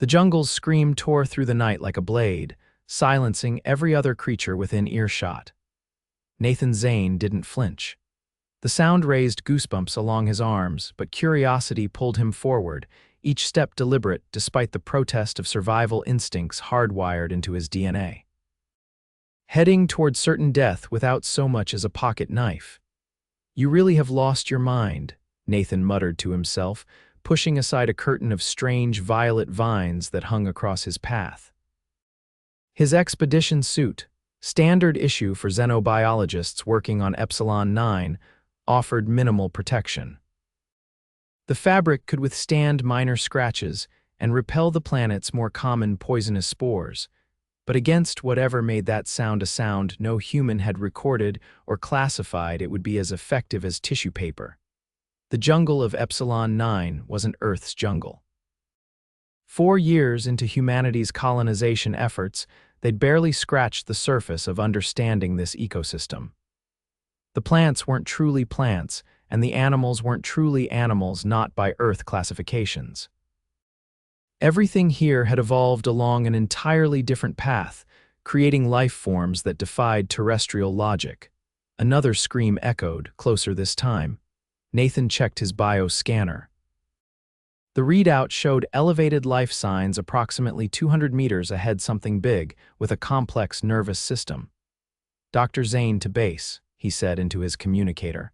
The jungle's scream tore through the night like a blade, silencing every other creature within earshot. Nathan Zane didn't flinch. The sound raised goosebumps along his arms, but curiosity pulled him forward, each step deliberate despite the protest of survival instincts hardwired into his DNA. Heading toward certain death without so much as a pocket knife. "You really have lost your mind," Nathan muttered to himself, pushing aside a curtain of strange violet vines that hung across his path. His expedition suit, standard issue for xenobiologists working on Epsilon 9, offered minimal protection. The fabric could withstand minor scratches and repel the planet's more common poisonous spores, but against whatever made that sound a sound no human had recorded or classified, it would be as effective as tissue paper. The jungle of Epsilon 9 wasn't Earth's jungle. 4 years into humanity's colonization efforts, they'd barely scratched the surface of understanding this ecosystem. The plants weren't truly plants, and the animals weren't truly animals not by Earth classifications. Everything here had evolved along an entirely different path, creating life forms that defied terrestrial logic. Another scream echoed, closer this time. Nathan checked his bioscanner. The readout showed elevated life signs approximately 200 meters ahead, something big, with a complex nervous system. "Dr. Zane to base," he said into his communicator.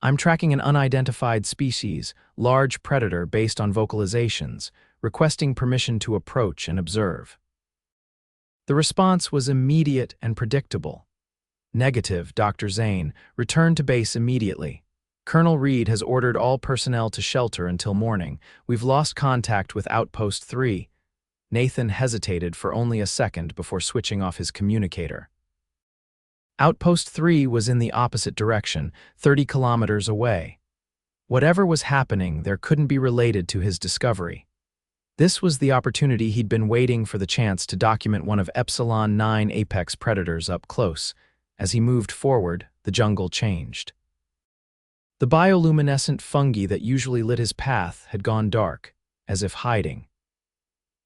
"I'm tracking an unidentified species, large predator based on vocalizations, requesting permission to approach and observe." The response was immediate and predictable. "Negative, Dr. Zane. Return to base immediately. Colonel Reed has ordered all personnel to shelter until morning. We've lost contact with Outpost 3. Nathan hesitated for only a second before switching off his communicator. Outpost 3 was in the opposite direction, 30 kilometers away. Whatever was happening there couldn't be related to his discovery. This was the opportunity he'd been waiting for, the chance to document one of Epsilon 9 apex predators up close. As he moved forward, the jungle changed. The bioluminescent fungi that usually lit his path had gone dark, as if hiding.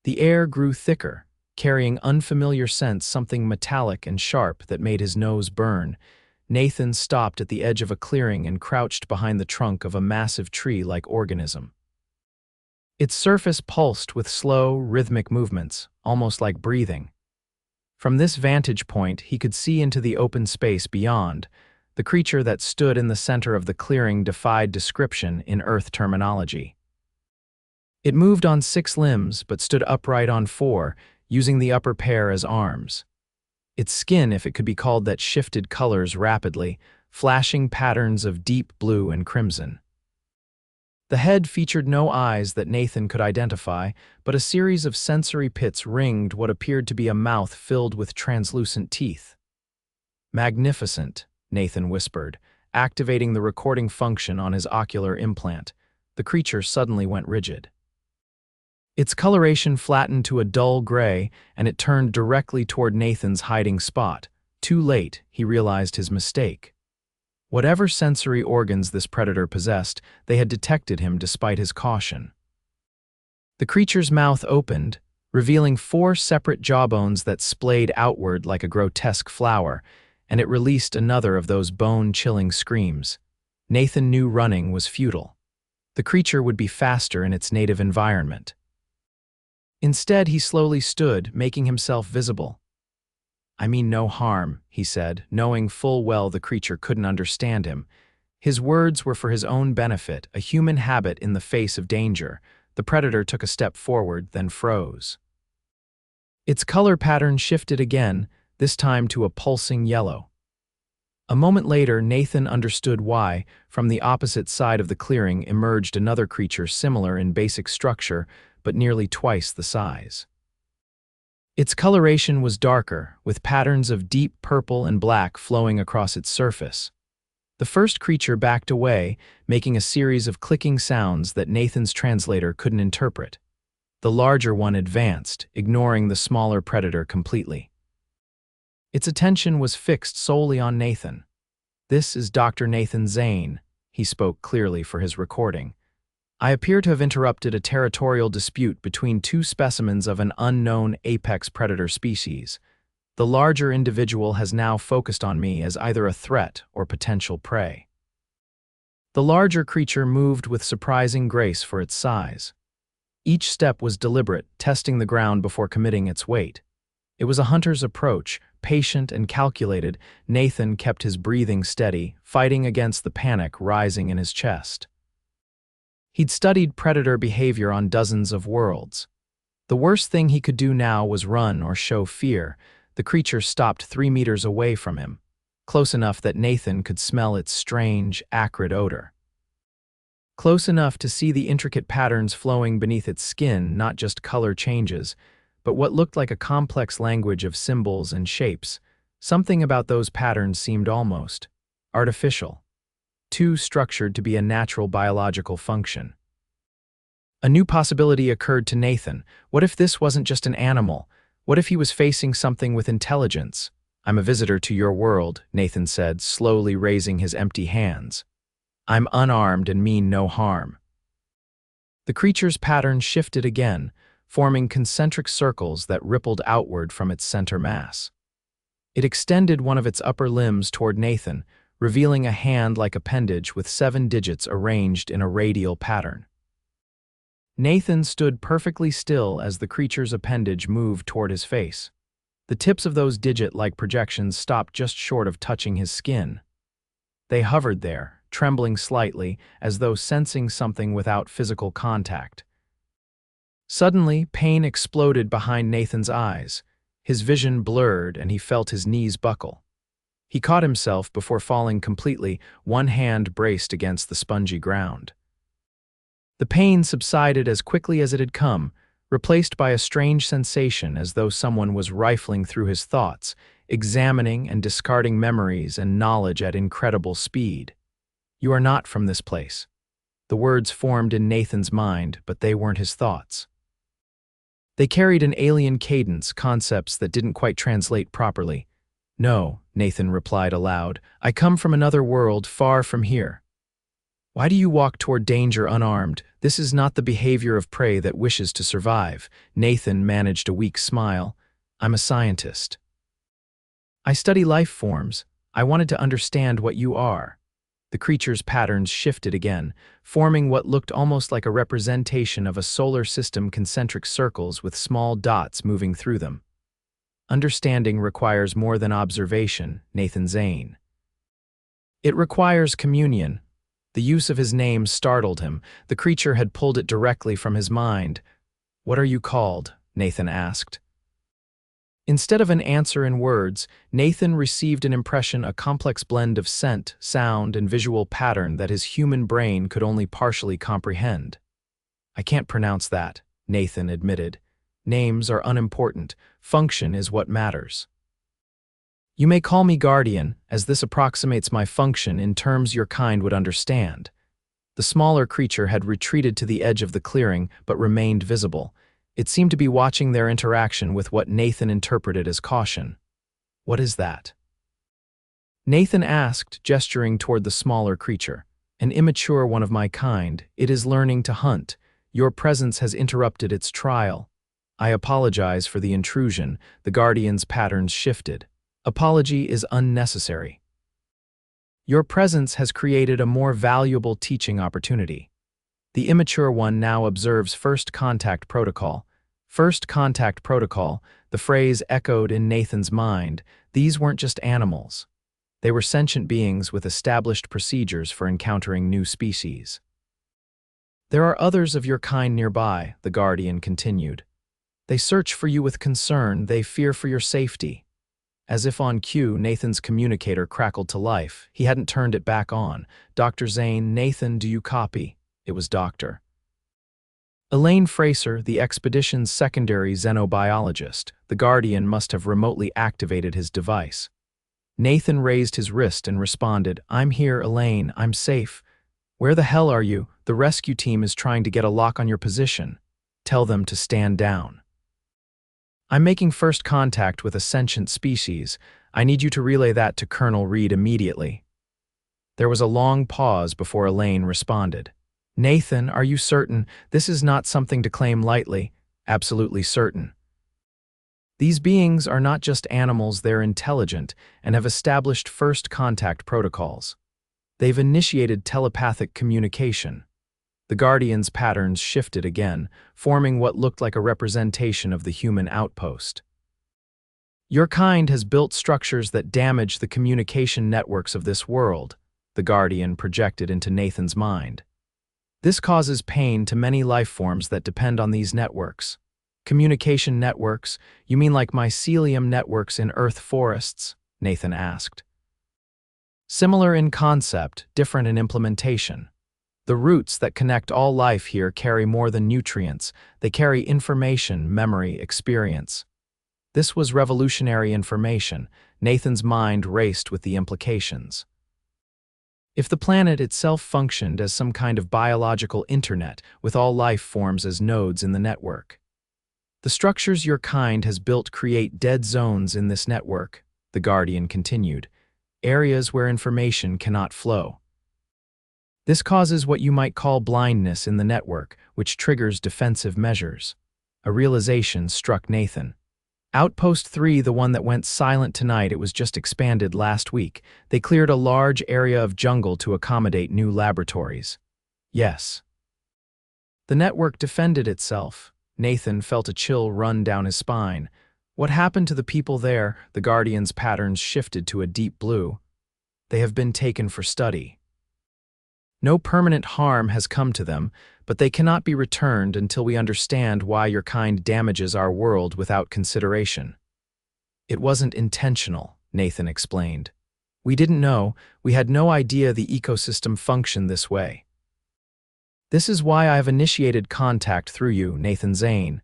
The air grew thicker, carrying unfamiliar scents, something metallic and sharp that made his nose burn. Nathan stopped at the edge of a clearing and crouched behind the trunk of a massive tree-like organism. Its surface pulsed with slow, rhythmic movements, almost like breathing. From this vantage point, he could see into the open space beyond. The creature that stood in the center of the clearing defied description in Earth terminology. It moved on 6 limbs, but stood upright on 4, using the upper pair as arms. Its skin, if it could be called that, shifted colors rapidly, flashing patterns of deep blue and crimson. The head featured no eyes that Nathan could identify, but a series of sensory pits ringed what appeared to be a mouth filled with translucent teeth. "Magnificent," Nathan whispered, activating the recording function on his ocular implant. The creature suddenly went rigid. Its coloration flattened to a dull gray, and it turned directly toward Nathan's hiding spot. Too late, he realized his mistake. Whatever sensory organs this predator possessed, they had detected him despite his caution. The creature's mouth opened, revealing 4 separate jawbones that splayed outward like a grotesque flower, and it released another of those bone-chilling screams. Nathan knew running was futile. The creature would be faster in its native environment. Instead, he slowly stood, making himself visible. "I mean no harm," he said, knowing full well the creature couldn't understand him. His words were for his own benefit, a human habit in the face of danger. The predator took a step forward, then froze. Its color pattern shifted again, this time to a pulsing yellow. A moment later, Nathan understood why. From the opposite side of the clearing emerged another creature similar in basic structure, but nearly twice the size. Its coloration was darker, with patterns of deep purple and black flowing across its surface. The first creature backed away, making a series of clicking sounds that Nathan's translator couldn't interpret. The larger one advanced, ignoring the smaller predator completely. Its attention was fixed solely on Nathan. "This is Dr. Nathan Zane," he spoke clearly for his recording. I appear to have interrupted a territorial dispute between two specimens of an unknown apex predator species. The larger individual has now focused on me as either a threat or potential prey. The larger creature moved with surprising grace for its size. Each step was deliberate, testing the ground before committing its weight. It was a hunter's approach, patient and calculated. Nathan kept his breathing steady, fighting against the panic rising in his chest. He'd studied predator behavior on dozens of worlds. The worst thing he could do now was run or show fear. The creature stopped 3 meters away from him, close enough that Nathan could smell its strange, acrid odor. Close enough to see the intricate patterns flowing beneath its skin, not just color changes, but what looked like a complex language of symbols and shapes. Something about those patterns seemed almost artificial, too structured to be a natural biological function. A new possibility occurred to Nathan. What if this wasn't just an animal? What if he was facing something with intelligence? "I'm a visitor to your world," Nathan said, slowly raising his empty hands. "I'm unarmed and mean no harm." The creature's pattern shifted again, forming concentric circles that rippled outward from its center mass. It extended one of its upper limbs toward Nathan, revealing a hand-like appendage with 7 digits arranged in a radial pattern. Nathan stood perfectly still as the creature's appendage moved toward his face. The tips of those digit-like projections stopped just short of touching his skin. They hovered there, trembling slightly, as though sensing something without physical contact. Suddenly, pain exploded behind Nathan's eyes. His vision blurred and he felt his knees buckle. He caught himself before falling completely, one hand braced against the spongy ground. The pain subsided as quickly as it had come, replaced by a strange sensation as though someone was rifling through his thoughts, examining and discarding memories and knowledge at incredible speed. "You are not from this place." The words formed in Nathan's mind, but they weren't his thoughts. They carried an alien cadence, concepts that didn't quite translate properly. "No," Nathan replied aloud, "I come from another world far from here." "Why do you walk toward danger unarmed? This is not the behavior of prey that wishes to survive." Nathan managed a weak smile. "I'm a scientist. I study life forms. I wanted to understand what you are." The creature's patterns shifted again, forming what looked almost like a representation of a solar system, concentric circles with small dots moving through them. "Understanding requires more than observation," Nathan Zane. "It requires communion." The use of his name startled him. The creature had pulled it directly from his mind. "What are you called?" Nathan asked. Instead of an answer in words, Nathan received an impression, a complex blend of scent, sound, and visual pattern that his human brain could only partially comprehend. "I can't pronounce that," Nathan admitted. "Names are unimportant. Function is what matters." "You may call me Guardian, as this approximates my function in terms your kind would understand." The smaller creature had retreated to the edge of the clearing, but remained visible. It seemed to be watching their interaction with what Nathan interpreted as caution. "What is that?" Nathan asked, gesturing toward the smaller creature. "An immature one of my kind. It is learning to hunt. Your presence has interrupted its trial." "I apologize for the intrusion." The Guardian's patterns shifted. "Apology is unnecessary. Your presence has created a more valuable teaching opportunity." The immature one now observes First Contact Protocol. First Contact Protocol, the phrase echoed in Nathan's mind. These weren't just animals. They were sentient beings with established procedures for encountering new species. "There are others of your kind nearby," the Guardian continued. "They search for you with concern. They fear for your safety." As if on cue, Nathan's communicator crackled to life. He hadn't turned it back on. "Dr. Zane, Nathan, do you copy?" It was Dr. Elaine Fraser, the expedition's secondary xenobiologist. The Guardian must have remotely activated his device. Nathan raised his wrist and responded, "I'm here, Elaine. I'm safe." "Where the hell are you? The rescue team is trying to get a lock on your position." "Tell them to stand down." "I'm making first contact with a sentient species. I need you to relay that to Colonel Reed immediately." There was a long pause before Elaine responded. Nathan, are you certain? This is not something to claim lightly. Absolutely certain. These beings are not just animals, they're intelligent and have established first contact protocols. They've initiated telepathic communication. The Guardian's patterns shifted again, forming what looked like a representation of the human outpost. Your kind has built structures that damage the communication networks of this world, the Guardian projected into Nathan's mind. This causes pain to many life forms that depend on these networks. Communication networks? You mean like mycelium networks in Earth forests? Nathan asked. Similar in concept, different in implementation. The roots that connect all life here carry more than nutrients. They carry information, memory, experience. This was revolutionary information. Nathan's mind raced with the implications. If the planet itself functioned as some kind of biological internet with all life forms as nodes in the network. The structures your kind has built create dead zones in this network, the Guardian continued, areas where information cannot flow. This causes what you might call blindness in the network, which triggers defensive measures. A realization struck Nathan. Outpost 3, the one that went silent tonight, it was just expanded last week. They cleared a large area of jungle to accommodate new laboratories. Yes. The network defended itself. Nathan felt a chill run down his spine. What happened to the people there? The Guardian's patterns shifted to a deep blue. They have been taken for study. No permanent harm has come to them, but they cannot be returned until we understand why your kind damages our world without consideration. It wasn't intentional, Nathan explained. We didn't know, we had no idea the ecosystem functioned this way. This is why I have initiated contact through you, Nathan Zane.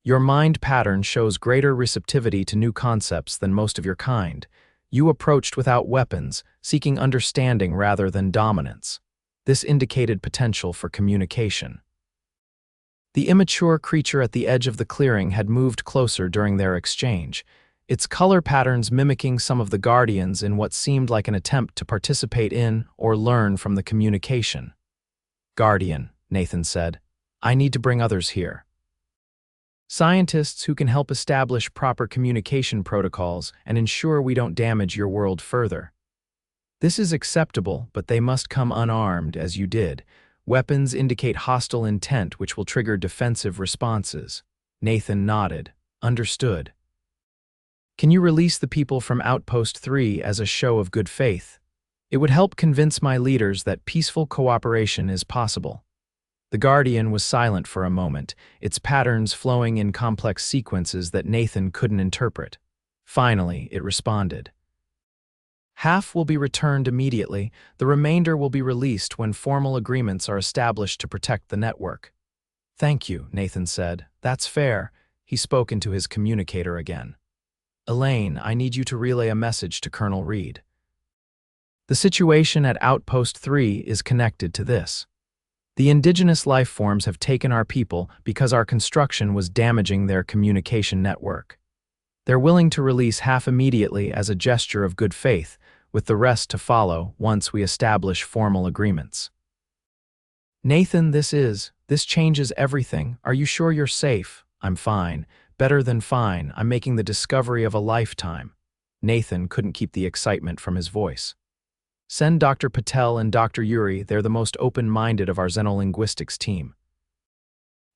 Your mind pattern shows greater receptivity to new concepts than most of your kind. You approached without weapons, seeking understanding rather than dominance. This indicated potential for communication. The immature creature at the edge of the clearing had moved closer during their exchange, its color patterns mimicking some of the Guardians in what seemed like an attempt to participate in or learn from the communication. Guardian, Nathan said, I need to bring others here. Scientists who can help establish proper communication protocols and ensure we don't damage your world further. This is acceptable, but they must come unarmed, as you did. Weapons indicate hostile intent, which will trigger defensive responses. Nathan nodded. Understood. Can you release the people from Outpost 3 as a show of good faith? It would help convince my leaders that peaceful cooperation is possible. The Guardian was silent for a moment, its patterns flowing in complex sequences that Nathan couldn't interpret. Finally, it responded. Half will be returned immediately, the remainder will be released when formal agreements are established to protect the network. Thank you, Nathan said. That's fair. He spoke into his communicator again. Elaine, I need you to relay a message to Colonel Reed. The situation at Outpost 3 is connected to this. The indigenous life forms have taken our people because our construction was damaging their communication network. They're willing to release half immediately as a gesture of good faith, with the rest to follow once we establish formal agreements. Nathan, this changes everything. Are you sure you're safe? I'm fine. Better than fine. I'm making the discovery of a lifetime. Nathan couldn't keep the excitement from his voice. Send Dr. Patel and Dr. Yuri, they're the most open-minded of our xenolinguistics team.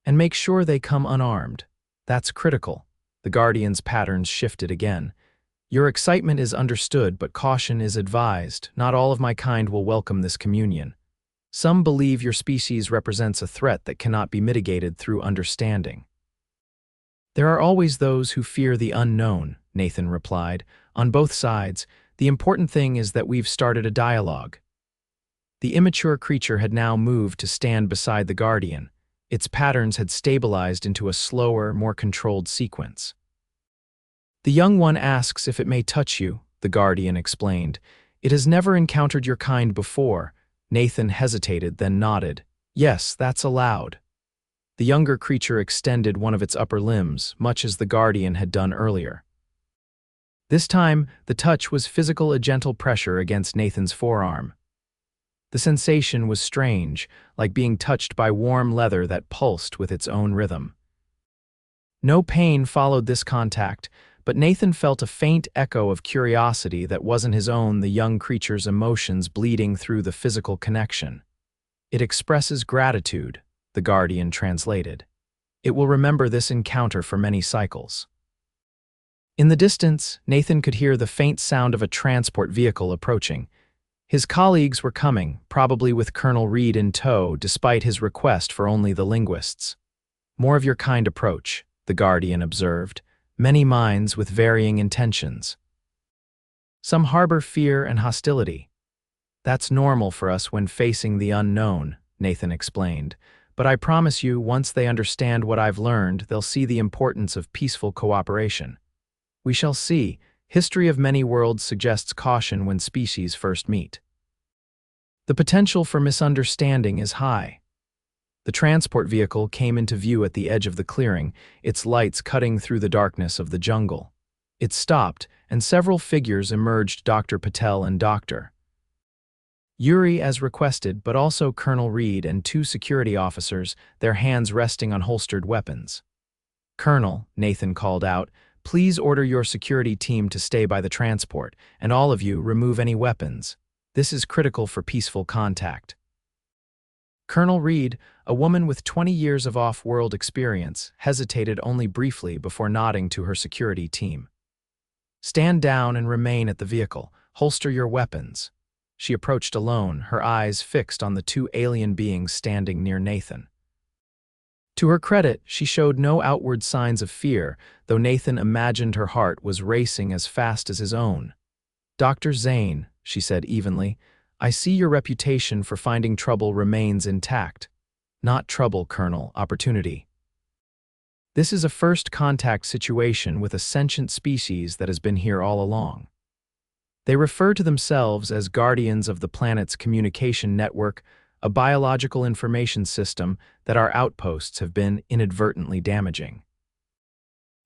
And make sure they come unarmed. That's critical. The Guardian's patterns shifted again. Your excitement is understood, but caution is advised. Not all of my kind will welcome this communion. Some believe your species represents a threat that cannot be mitigated through understanding. There are always those who fear the unknown, Nathan replied. On both sides, the important thing is that we've started a dialogue. The immature creature had now moved to stand beside the Guardian. Its patterns had stabilized into a slower, more controlled sequence. The young one asks if it may touch you, the Guardian explained. It has never encountered your kind before. Nathan hesitated, then nodded. Yes, that's allowed. The younger creature extended one of its upper limbs, much as the Guardian had done earlier. This time, the touch was physical, a gentle pressure against Nathan's forearm. The sensation was strange, like being touched by warm leather that pulsed with its own rhythm. No pain followed this contact, but Nathan felt a faint echo of curiosity that wasn't his own, the young creature's emotions bleeding through the physical connection. It expresses gratitude, the Guardian translated. It will remember this encounter for many cycles. In the distance, Nathan could hear the faint sound of a transport vehicle approaching. His colleagues were coming, probably with Colonel Reed in tow, despite his request for only the linguists. More of your kind approach, the Guardian observed, many minds with varying intentions. Some harbor fear and hostility. That's normal for us when facing the unknown, Nathan explained, but I promise you, once they understand what I've learned, they'll see the importance of peaceful cooperation. We shall see. History of many worlds suggests caution when species first meet. The potential for misunderstanding is high. The transport vehicle came into view at the edge of the clearing, its lights cutting through the darkness of the jungle. It stopped, and several figures emerged: Dr. Patel and Dr. Yuri as requested, but also Colonel Reed and two security officers, their hands resting on holstered weapons. "Colonel," Nathan called out, "please order your security team to stay by the transport, and all of you remove any weapons. This is critical for peaceful contact." Colonel Reed, a woman with 20 years of off-world experience, hesitated only briefly before nodding to her security team. "Stand down and remain at the vehicle. Holster your weapons." She approached alone, her eyes fixed on the two alien beings standing near Nathan. To her credit, she showed no outward signs of fear, though Nathan imagined her heart was racing as fast as his own. "Dr. Zane," she said evenly, "I see your reputation for finding trouble remains intact." "Not trouble, Colonel, opportunity. This is a first contact situation with a sentient species that has been here all along. They refer to themselves as guardians of the planet's communication network, a biological information system that our outposts have been inadvertently damaging."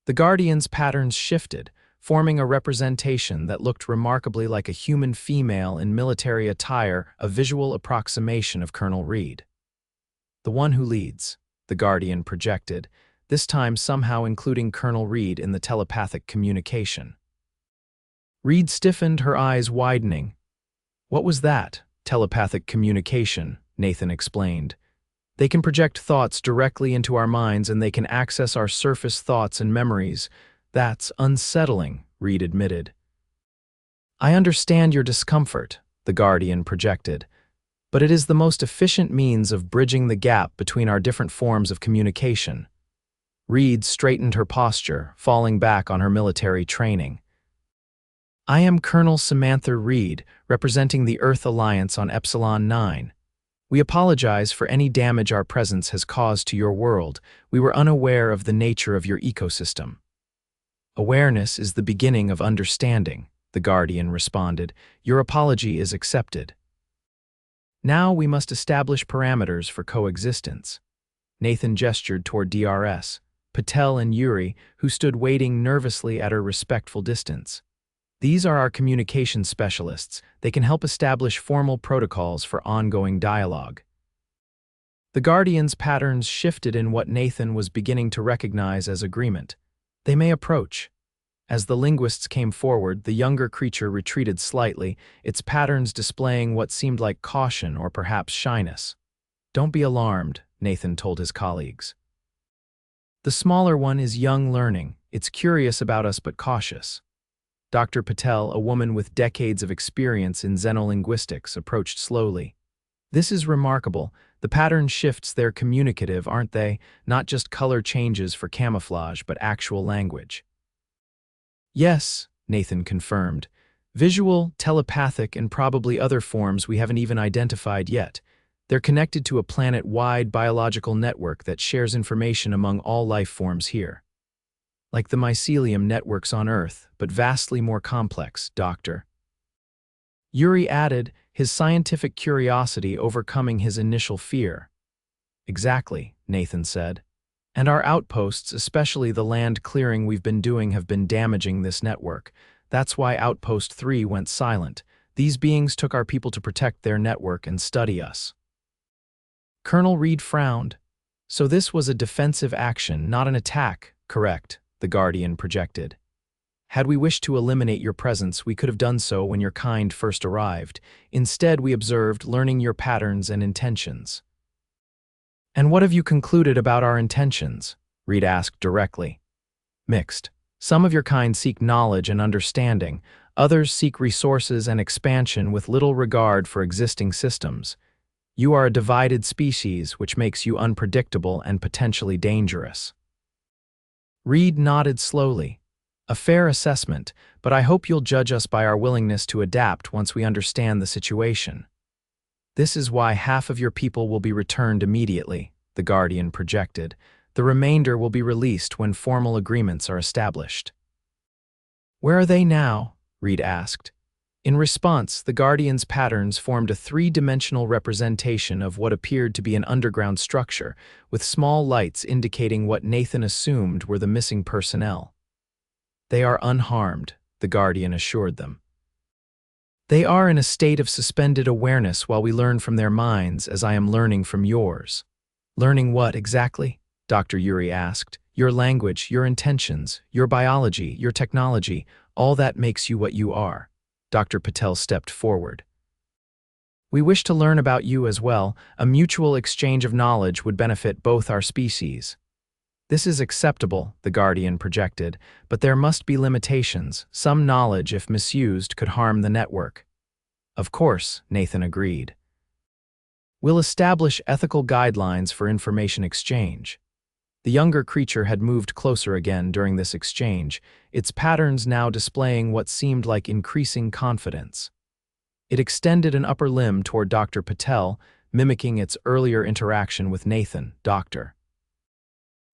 The Guardians' patterns shifted, forming a representation that looked remarkably like a human female in military attire, a visual approximation of Colonel Reed. "The one who leads," the Guardian projected, this time somehow including Colonel Reed in the telepathic communication. Reed stiffened, her eyes widening. "What was that?" "Telepathic communication," Nathan explained. "They can project thoughts directly into our minds, and they can access our surface thoughts and memories. That's unsettling," Reed admitted. "I understand your discomfort," the Guardian projected, "but it is the most efficient means of bridging the gap between our different forms of communication." Reed straightened her posture, falling back on her military training. "I am Colonel Samantha Reed, representing the Earth Alliance on Epsilon 9. We apologize for any damage our presence has caused to your world. We were unaware of the nature of your ecosystem." "Awareness is the beginning of understanding," the Guardian responded. "Your apology is accepted. Now we must establish parameters for coexistence." Nathan gestured toward DRS, Patel and Yuri, who stood waiting nervously at a respectful distance. "These are our communication specialists. They can help establish formal protocols for ongoing dialogue." The Guardians' patterns shifted in what Nathan was beginning to recognize as agreement. "They may approach." As the linguists came forward, the younger creature retreated slightly, its patterns displaying what seemed like caution or perhaps shyness. "Don't be alarmed," Nathan told his colleagues. "The smaller one is young learning. It's curious about us but cautious." Dr. Patel, a woman with decades of experience in xenolinguistics, approached slowly. "This is remarkable. The pattern shifts, they're communicative, aren't they? Not just color changes for camouflage, but actual language." "Yes," Nathan confirmed. "Visual, telepathic, and probably other forms we haven't even identified yet. They're connected to a planet-wide biological network that shares information among all life forms here. Like the mycelium networks on Earth, but vastly more complex, Doctor." Yuri added, his scientific curiosity overcoming his initial fear. "Exactly," Nathan said. "And our outposts, especially the land clearing we've been doing, have been damaging this network. That's why Outpost 3 went silent. These beings took our people to protect their network and study us. Colonel Reed frowned. So this was a defensive action, not an attack, correct, the Guardian projected. Had we wished to eliminate your presence, we could have done so when your kind first arrived. Instead, we observed, learning your patterns and intentions. And what have you concluded about our intentions? Reed asked directly. Mixed. Some of your kind seek knowledge and understanding. Others seek resources and expansion with little regard for existing systems. You are a divided species, which makes you unpredictable and potentially dangerous. Reed nodded slowly. A fair assessment, but I hope you'll judge us by our willingness to adapt once we understand the situation. This is why half of your people will be returned immediately, the Guardian projected. The remainder will be released when formal agreements are established. Where are they now? Reed asked. In response, the Guardian's patterns formed a three-dimensional representation of what appeared to be an underground structure, with small lights indicating what Nathan assumed were the missing personnel. They are unharmed, the Guardian assured them. They are in a state of suspended awareness while we learn from their minds, as I am learning from yours. Learning what exactly? Dr. Yuri asked. Your language, your intentions, your biology, your technology, all that makes you what you are. Dr. Patel stepped forward. We wish to learn about you as well. A mutual exchange of knowledge would benefit both our species. This is acceptable, the Guardian projected, but there must be limitations. Some knowledge, if misused, could harm the network. Of course, Nathan agreed. We'll establish ethical guidelines for information exchange. The younger creature had moved closer again during this exchange, its patterns now displaying what seemed like increasing confidence. It extended an upper limb toward Dr. Patel, mimicking its earlier interaction with Nathan, Doctor.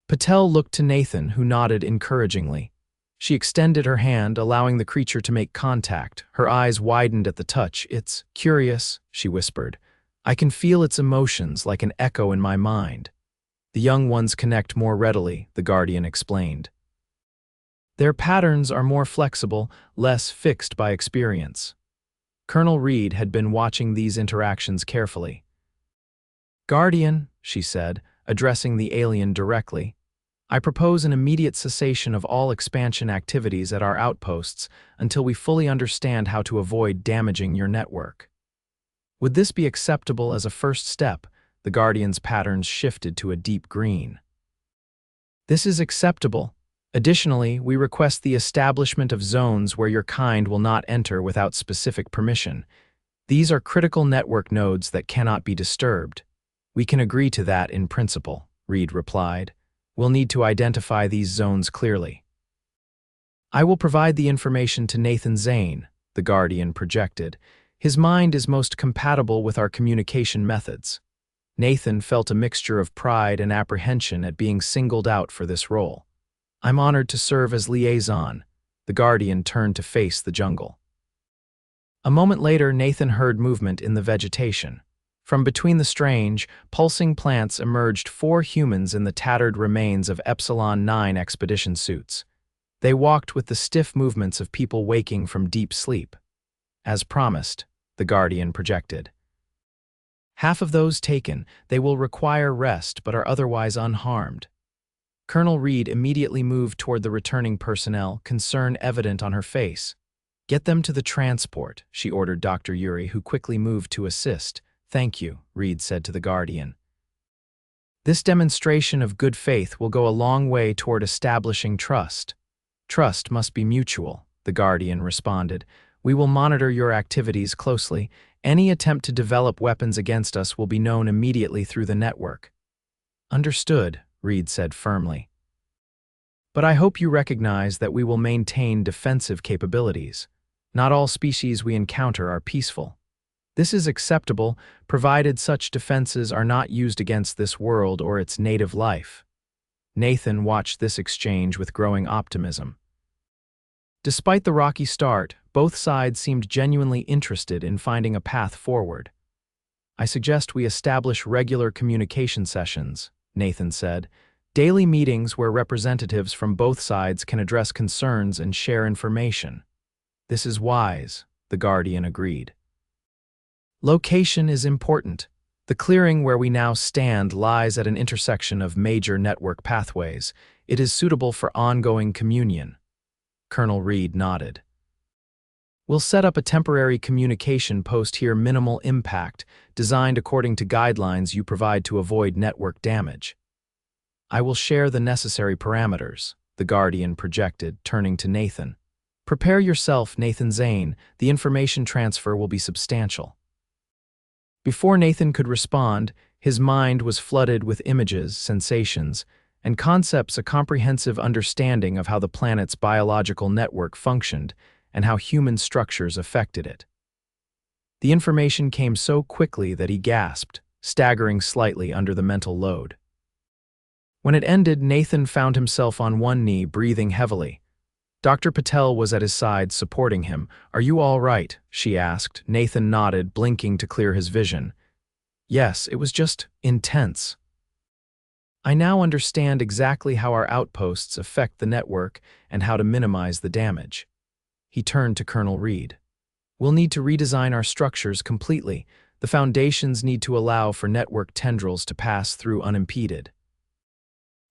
Patel looked to Nathan, who nodded encouragingly. She extended her hand, allowing the creature to make contact. Her eyes widened at the touch. It's curious, she whispered. I can feel its emotions like an echo in my mind. The young ones connect more readily, the Guardian explained. Their patterns are more flexible, less fixed by experience. Colonel Reed had been watching these interactions carefully. Guardian, she said, addressing the alien directly, I propose an immediate cessation of all expansion activities at our outposts until we fully understand how to avoid damaging your network. Would this be acceptable as a first step? The Guardian's patterns shifted to a deep green. This is acceptable. Additionally, we request the establishment of zones where your kind will not enter without specific permission. These are critical network nodes that cannot be disturbed. We can agree to that in principle, Reed replied. We'll need to identify these zones clearly. I will provide the information to Nathan Zane, the Guardian projected. His mind is most compatible with our communication methods. Nathan felt a mixture of pride and apprehension at being singled out for this role. I'm honored to serve as liaison. The Guardian turned to face the jungle. A moment later, Nathan heard movement in the vegetation. From between the strange, pulsing plants emerged 4 humans in the tattered remains of Epsilon 9 expedition suits. They walked with the stiff movements of people waking from deep sleep. As promised, the Guardian projected. Half of those taken, they will require rest but are otherwise unharmed. Colonel Reed immediately moved toward the returning personnel, concern evident on her face. Get them to the transport, she ordered Dr. Yuri, who quickly moved to assist. Thank you, Reed said to the Guardian. This demonstration of good faith will go a long way toward establishing trust. Trust must be mutual, the Guardian responded. We will monitor your activities closely. Any attempt to develop weapons against us will be known immediately through the network. Understood, Reed said firmly. But I hope you recognize that we will maintain defensive capabilities. Not all species we encounter are peaceful. This is acceptable, provided such defenses are not used against this world or its native life. Nathan watched this exchange with growing optimism. Despite the rocky start, both sides seemed genuinely interested in finding a path forward. I suggest we establish regular communication sessions, Nathan said, daily meetings where representatives from both sides can address concerns and share information. This is wise, the Guardian agreed. Location is important. The clearing where we now stand lies at an intersection of major network pathways. It is suitable for ongoing communion. Colonel Reed nodded. We'll set up a temporary communication post here, minimal impact, designed according to guidelines you provide to avoid network damage. I will share the necessary parameters, the Guardian projected, turning to Nathan. Prepare yourself, Nathan Zane. The information transfer will be substantial. Before Nathan could respond, his mind was flooded with images, sensations, and concepts, a comprehensive understanding of how the planet's biological network functioned and how human structures affected it. The information came so quickly that he gasped, staggering slightly under the mental load. When it ended, Nathan found himself on one knee, breathing heavily. Dr. Patel was at his side, supporting him. "Are you all right?" she asked. Nathan nodded, blinking to clear his vision. "Yes, it was just intense. I now understand exactly how our outposts affect the network and how to minimize the damage." He turned to Colonel Reed. "We'll need to redesign our structures completely. The foundations need to allow for network tendrils to pass through unimpeded.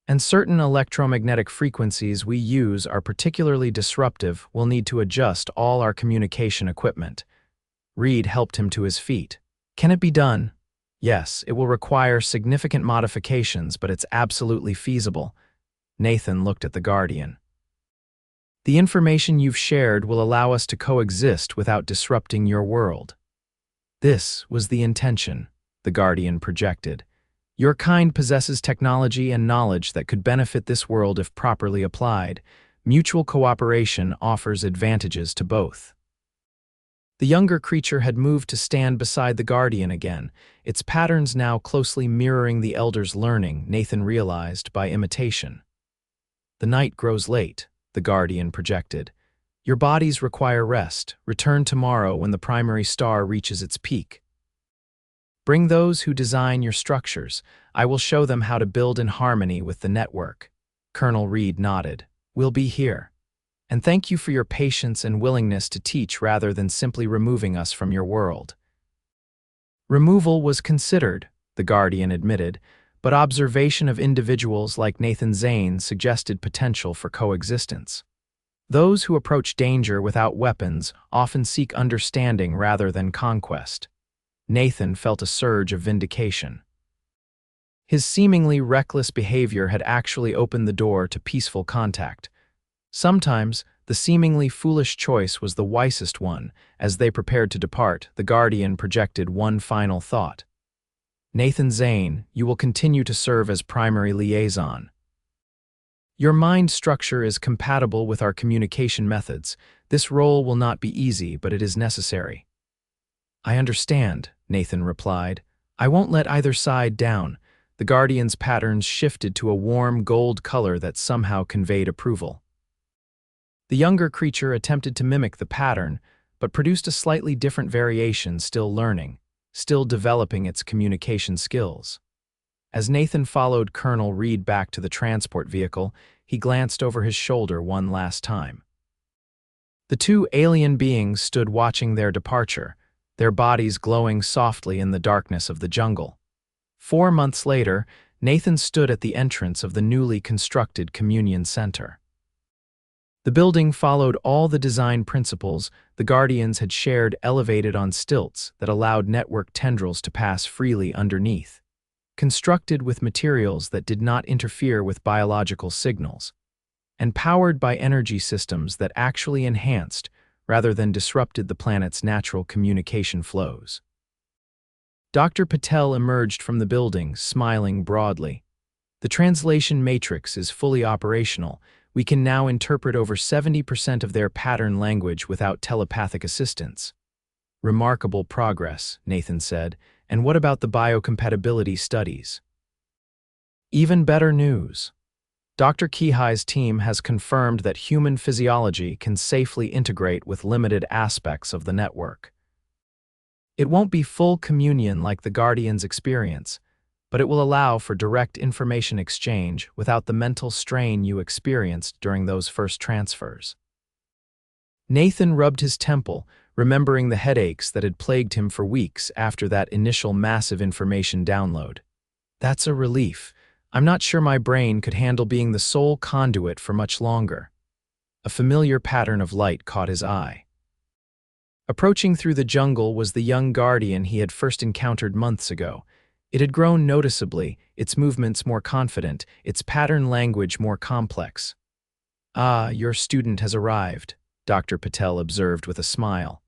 And certain electromagnetic frequencies we use are particularly disruptive. We'll need to adjust all our communication equipment." Reed helped him to his feet. "Can it be done?" "Yes, it will require significant modifications, but it's absolutely feasible." Nathan looked at the Guardian. "The information you've shared will allow us to coexist without disrupting your world." "This was the intention," the Guardian projected. "Your kind possesses technology and knowledge that could benefit this world if properly applied. Mutual cooperation offers advantages to both." The younger creature had moved to stand beside the Guardian again, its patterns now closely mirroring the elder's learning, Nathan realized, by imitation. "The night grows late," the Guardian projected. "Your bodies require rest. Return tomorrow when the primary star reaches its peak. Bring those who design your structures. I will show them how to build in harmony with the network." Colonel Reed nodded. "We'll be here. And thank you for your patience and willingness to teach rather than simply removing us from your world." Removal was considered, the Guardian admitted, but observation of individuals like Nathan Zane suggested potential for coexistence. Those who approach danger without weapons often seek understanding rather than conquest. Nathan felt a surge of vindication. His seemingly reckless behavior had actually opened the door to peaceful contact. Sometimes, the seemingly foolish choice was the wisest one. As they prepared to depart, the Guardian projected one final thought. "Nathan Zane, you will continue to serve as primary liaison. Your mind structure is compatible with our communication methods. This role will not be easy, but it is necessary." "I understand," Nathan replied. "I won't let either side down." The Guardian's patterns shifted to a warm gold color that somehow conveyed approval. The younger creature attempted to mimic the pattern, but produced a slightly different variation, still learning, still developing its communication skills. As Nathan followed Colonel Reed back to the transport vehicle, he glanced over his shoulder one last time. The two alien beings stood watching their departure, their bodies glowing softly in the darkness of the jungle. 4 months later, Nathan stood at the entrance of the newly constructed communion center. The building followed all the design principles the Guardians had shared, elevated on stilts that allowed network tendrils to pass freely underneath, constructed with materials that did not interfere with biological signals, and powered by energy systems that actually enhanced rather than disrupted the planet's natural communication flows. Dr. Patel emerged from the building, smiling broadly. "The translation matrix is fully operational. We can now interpret over 70% of their pattern language without telepathic assistance." "Remarkable progress," Nathan said. "And what about the biocompatibility studies?" "Even better news. Dr. Kihai's team has confirmed that human physiology can safely integrate with limited aspects of the network. It won't be full communion like the Guardian's experience, but it will allow for direct information exchange without the mental strain you experienced during those first transfers." Nathan rubbed his temple, remembering the headaches that had plagued him for weeks after that initial massive information download. That's a relief. I'm not sure my brain could handle being the sole conduit for much longer. A familiar pattern of light caught his eye. Approaching through the jungle was the young guardian he had first encountered months ago. It had grown noticeably, its movements more confident, its pattern language more complex. "Ah, your student has arrived," Dr. Patel observed with a smile.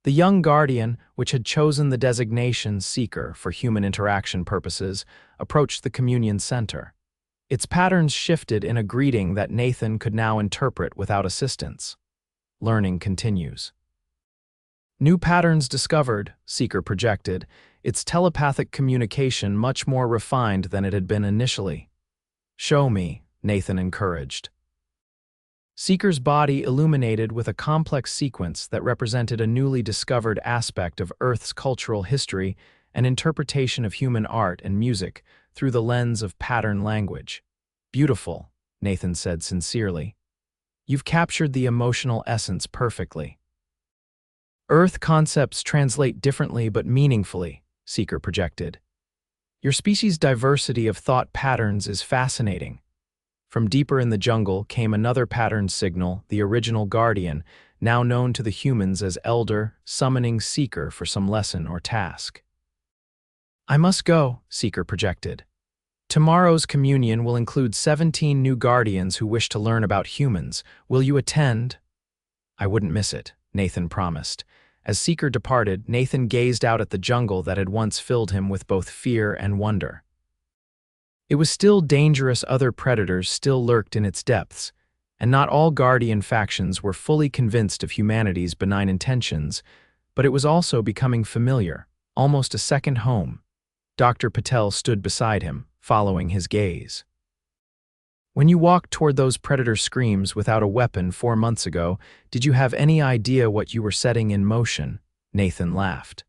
The young guardian, which had chosen the designation seeker for human interaction purposes, approached the communion center. Its patterns shifted in a greeting that Nathan could now interpret without assistance. Learning continues. New patterns discovered, Seeker projected, its telepathic communication much more refined than it had been initially. "Show me," Nathan encouraged. Seeker's body illuminated with a complex sequence that represented a newly discovered aspect of Earth's cultural history and interpretation of human art and music through the lens of pattern language. "Beautiful," Nathan said sincerely. "You've captured the emotional essence perfectly." "Earth concepts translate differently but meaningfully," Seeker projected. "Your species' diversity of thought patterns is fascinating." From deeper in the jungle came another pattern signal, the original guardian, now known to the humans as Elder, summoning Seeker for some lesson or task. "I must go," Seeker projected. "Tomorrow's communion will include 17 new guardians who wish to learn about humans. Will you attend?" "I wouldn't miss it," Nathan promised. As Seeker departed, Nathan gazed out at the jungle that had once filled him with both fear and wonder. It was still dangerous, other predators still lurked in its depths, and not all Guardian factions were fully convinced of humanity's benign intentions, but it was also becoming familiar, almost a second home. Dr. Patel stood beside him, following his gaze. "When you walked toward those predator screams without a weapon 4 months ago, did you have any idea what you were setting in motion?" Nathan laughed.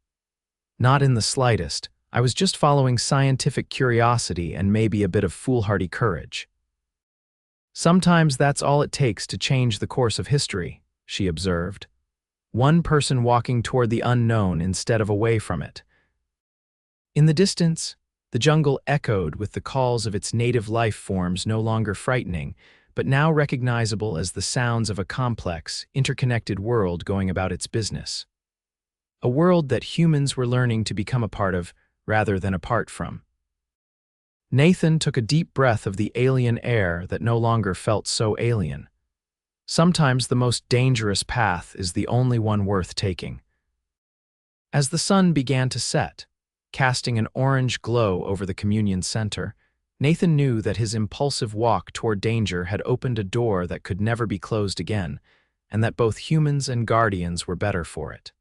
"Not in the slightest. I was just following scientific curiosity and maybe a bit of foolhardy courage." "Sometimes that's all it takes to change the course of history," she observed. "One person walking toward the unknown instead of away from it." In the distance, the jungle echoed with the calls of its native life forms, no longer frightening, but now recognizable as the sounds of a complex, interconnected world going about its business. A world that humans were learning to become a part of, rather than apart from. Nathan took a deep breath of the alien air that no longer felt so alien. Sometimes the most dangerous path is the only one worth taking. As the sun began to set, casting an orange glow over the communion center, Nathan knew that his impulsive walk toward danger had opened a door that could never be closed again, and that both humans and guardians were better for it.